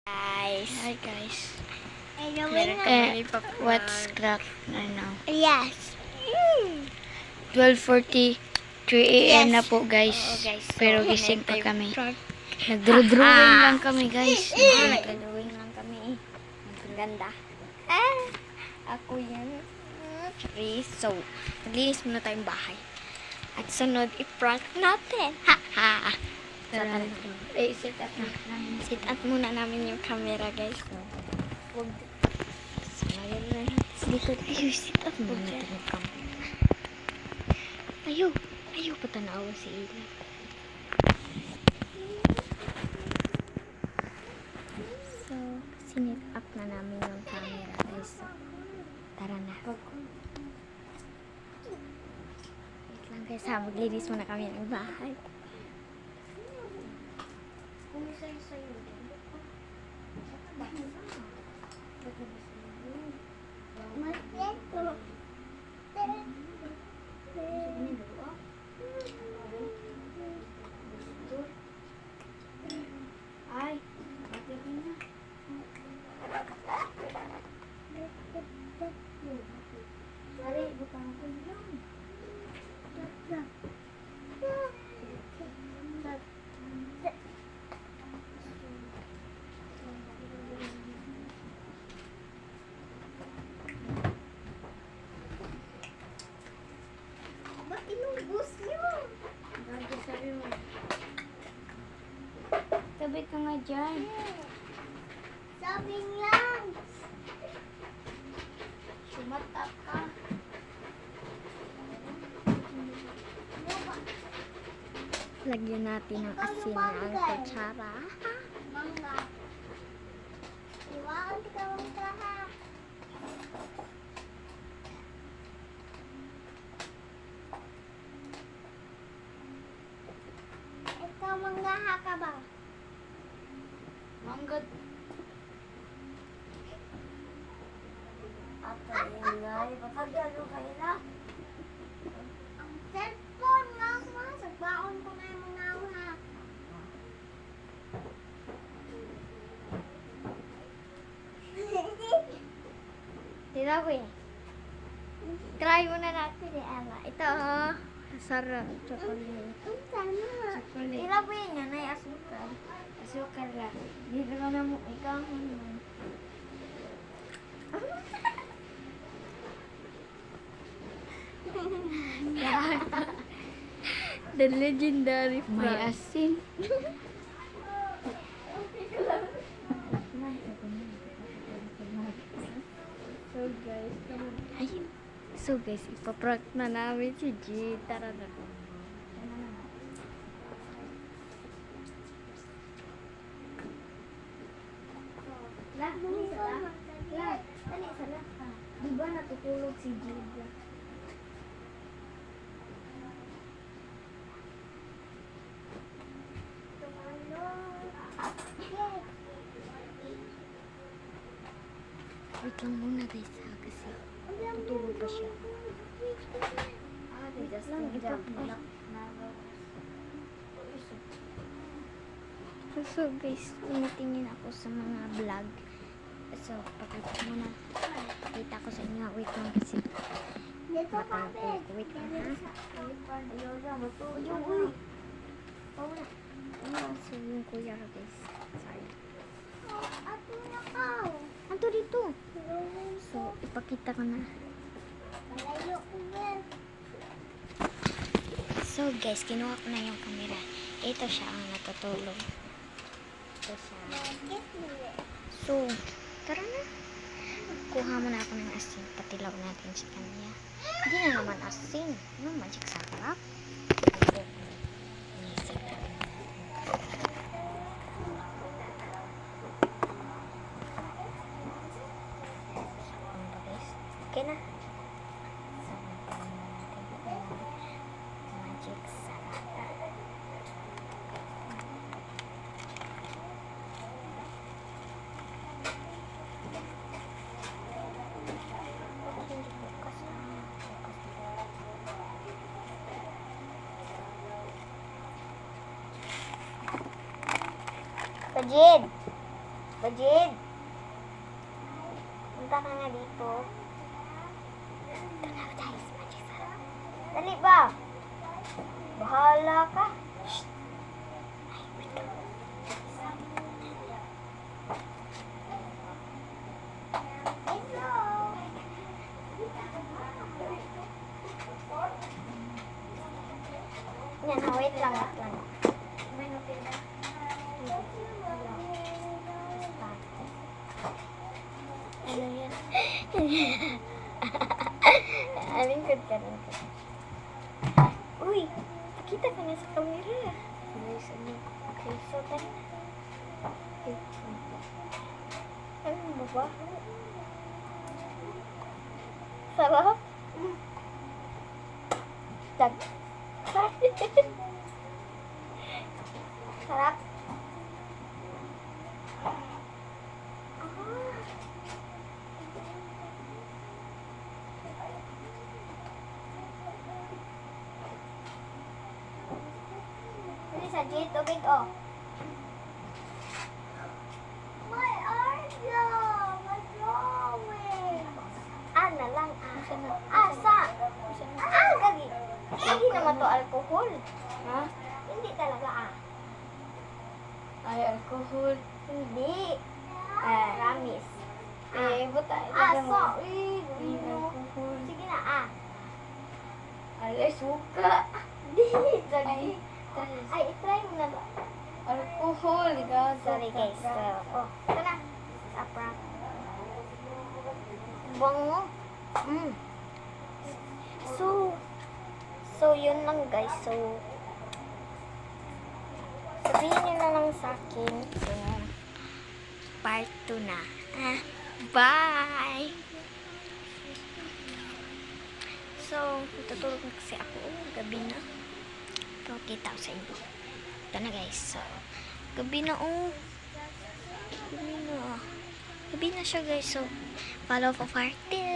Guys. Hi guys. Meron Eh, kami what's clock right now? Yes. 12:43 a.m. na Yes. po guys. Oo, guys. So, Pero gising pa may kami. prank. Nagdrawing lang kami guys. Nagdrawing lang kami. Ang ganda. Ako yan. Tree. So, maglinis muna tayong bahay. At sunod, i-prank natin. Ha ha. Tara. Sit up na. Sit up muna namin yung camera, guys. So, huwag. Samayan na. Dito tayo, sit up muna natin yung camera. Ayaw patanawa si Ila. So, sinit up na namin yung camera, guys. So, tara na. Wait lang, guys, ha. Maglinis muna kami ng bahay. Ba't inubos niyo? Sabi mo. Tabi ka nga dyan. Sabi lang. Sumata ka. Lagyan natin ng asin na ang kutsara. Mangga. Iwaan kita mangga ha. Ikaw mangga ha ka ba? Manggad. Atay ngay, bakagano kayo na? Ang cellphone nga ma, sagbaon ko na yung mga ha. Tira ko eh. Try muna natin eh, Ama. Ito oh. Sarap. Chocolate. Ang sana. Chocolate. Ila po yun yan ay asukal. Asukal lang. Dito ka na mo. Ikaw naman. The legendary May frog. asin. So guys, ayun. So guys, ipaprank na namin si G. Tara na. Lah, dali sa lah. Lah, dali sa lah. Di ba natutulog si G? Wait lang muna guys ha, kasi tutulog pa siya. Just lang, ipaprank. So guys, tumitingin ako sa mga vlog. So, pakita ko muna. Pakita ko sa inyo. Wait lang kasi. Dito Matang kapit. ko. Wait lang ha. Ayaw na, matulog. Uy! Paula. Ano so yung kuya ko guys. Sorry. Ato na ka. Anto dito. So, ipakita ko na. Malayo ko ba? So guys, kinuha ko na yung camera. Ito siya ang natutulog. Ito siya. Bakit nila? So, tara na. Kuha muna ako ng asin. Patilaw natin sa kanya. Hindi na naman asin. Ano, magic sarap. Ito. Amazing. Okay na. Magic sarap. Kajid! Sajid! Punta ka nga dito. Ito na, guys. Magic sarap. Dali ba? Bahala ka. Shh. Ay, wait ka. Yan, wait lang, wait lang. May notela. Ano yan? Lingkod ka, lingkod. Uy, nakita ka na sa camera. Guys, ano? Okay, so tara na. Ano ba ba? Sarap? Dag. Sarap? Bilis, Sajid. Tubig, oh. My arya! My drawing! Na lang, Asa? Gagi. Hindi naman to alcohol. Ha? Hindi talaga, Ay, alcohol. Hindi. Ramis. Buta. So, no. Alcohol. Sige na, Ay, suka. Di, Gagi. Ay, itry mo na ba? Alcohol. Sorry, guys. Oh, ito na. Sapra. Bango. So, yun lang, guys. So, sabihin nyo na lang sa akin kung part 2 na. Bye! So, tutulog na kasi ako. Gabi na. Ito, kita ko sa inyo. Ito na, guys. So, gabi na, Gabi na. Gabi na siya, guys. So, follow for part 2.